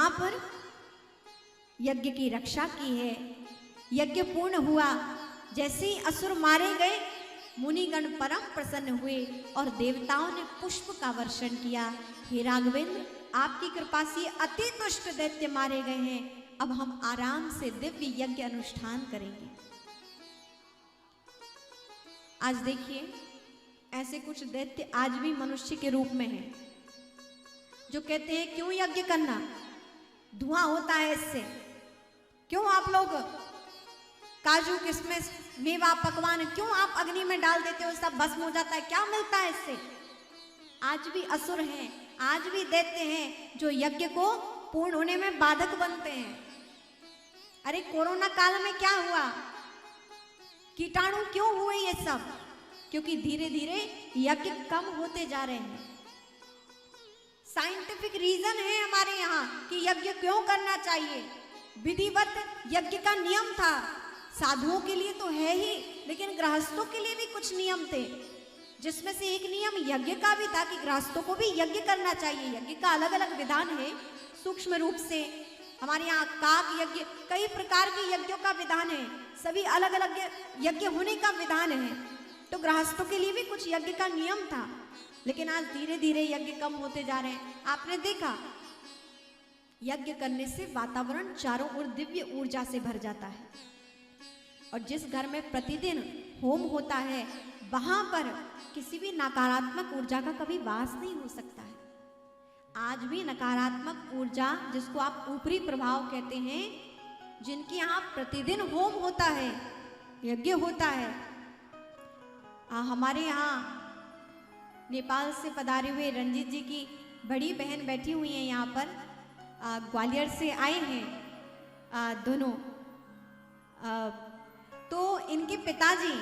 वहां पर यज्ञ की रक्षा की है। यज्ञ पूर्ण हुआ, जैसे ही असुर मारे गए मुनिगण परम प्रसन्न हुए और देवताओं ने पुष्प का वर्षण किया। हे राघवेंद्र, आपकी कृपा से अति दुष्ट दैत्य मारे गए हैं, अब हम आराम से दिव्य यज्ञ अनुष्ठान करेंगे। आज देखिए, ऐसे कुछ दैत्य आज भी मनुष्य के रूप में हैं, जो कहते हैं क्यों यज्ञ करना, धुआं होता है इससे, क्यों आप लोग काजू किशमिश मेवा पकवान क्यों आप अग्नि में डाल देते हो, सब भस्म हो जाता है, क्या मिलता है इससे। आज भी असुर हैं, आज भी दैत्य हैं जो यज्ञ को पूर्ण होने में बाधक बनते हैं। अरे कोरोना काल में क्या हुआ, कीटाणु क्यों हुए ये सब, क्योंकि धीरे धीरे यज्ञ कम होते जा रहे हैं। साइंटिफिक रीजन है हमारे यहाँ कि यज्ञ क्यों करना चाहिए। विधिवत यज्ञ का नियम था, साधुओं के लिए तो है ही, लेकिन गृहस्थों के लिए भी कुछ नियम थे, जिसमें से एक नियम यज्ञ का भी था कि गृहस्थों को भी यज्ञ करना चाहिए। यज्ञ का अलग अलग विधान है, सूक्ष्म रूप से हमारे यहाँ काक यज्ञ, कई प्रकार के यज्ञों का विधान है, सभी अलग अलग यज्ञ होने का विधान है। तो गृहस्थों के लिए भी कुछ यज्ञ का नियम था, लेकिन आज धीरे धीरे यज्ञ कम होते जा रहे हैं। आपने देखा, यज्ञ करने से वातावरण चारों ओर दिव्य ऊर्जा से भर जाता है, और जिस घर में प्रतिदिन होम होता है वहां पर किसी भी नकारात्मक ऊर्जा का कभी वास नहीं हो सकता है। आज भी नकारात्मक ऊर्जा, जिसको आप ऊपरी प्रभाव कहते हैं, जिनके यहाँ प्रतिदिन होम होता है, यज्ञ होता है। हमारे यहाँ नेपाल से पधारे हुए रंजीत जी की बड़ी बहन बैठी हुई हैं यहाँ पर, ग्वालियर से आए हैं दोनों। तो इनके पिताजी,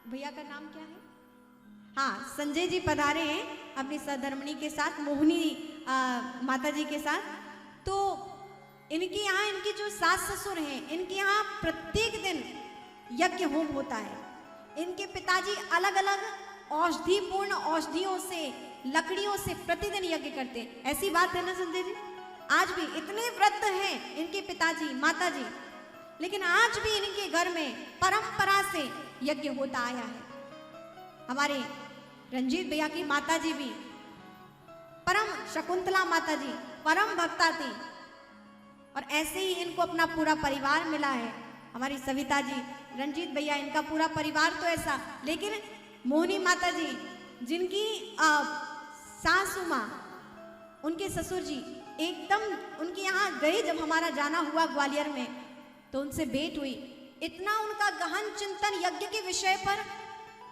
भैया का नाम क्या है, हाँ संजय जी पधारे हैं अपनी सहधर्मिणी के साथ, मोहिनी माता जी के साथ। तो इनके यहाँ इनके जो सास ससुर हैं, इनके यहाँ प्रत्येक दिन यज्ञ होम होता है। इनके पिताजी अलग अलग औषधिपूर्ण औषधियों से, लकड़ियों से प्रतिदिन यज्ञ करते हैं। ऐसी बात है ना संजय जी, आज भी इतने व्रत हैं इनके पिताजी माताजी, लेकिन आज भी इनके घर में परंपरा से यज्ञ होता आया है। हमारे रंजीत भैया की माताजी भी परम, शकुंतला माताजी परम भक्ता थी, और ऐसे ही इनको अपना पूरा परिवार मिला है। हमारी सविता जी, रंजीत भैया, इनका पूरा परिवार तो ऐसा। लेकिन मोहिनी माता जी, जिनकी सासू माँ, उनके ससुर जी एकदम उनके यहाँ गए, जब हमारा जाना हुआ ग्वालियर में तो उनसे भेंट हुई। इतना उनका गहन चिंतन यज्ञ के विषय पर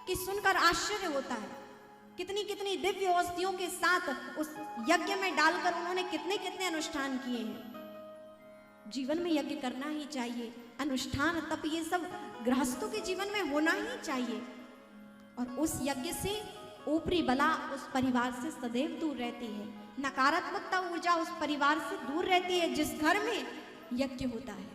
कि सुनकर आश्चर्य होता है। कितनी कितनी दिव्य औषधियों के साथ उस यज्ञ में डालकर उन्होंने कितने कितने अनुष्ठान किए हैं। जीवन में यज्ञ करना ही चाहिए, अनुष्ठान तप ये सब गृहस्थों के जीवन में होना ही चाहिए, और उस यज्ञ से ऊपरी बला उस परिवार से सदैव दूर रहती है। नकारात्मकता ऊर्जा उस परिवार से दूर रहती है जिस घर में यज्ञ होता है।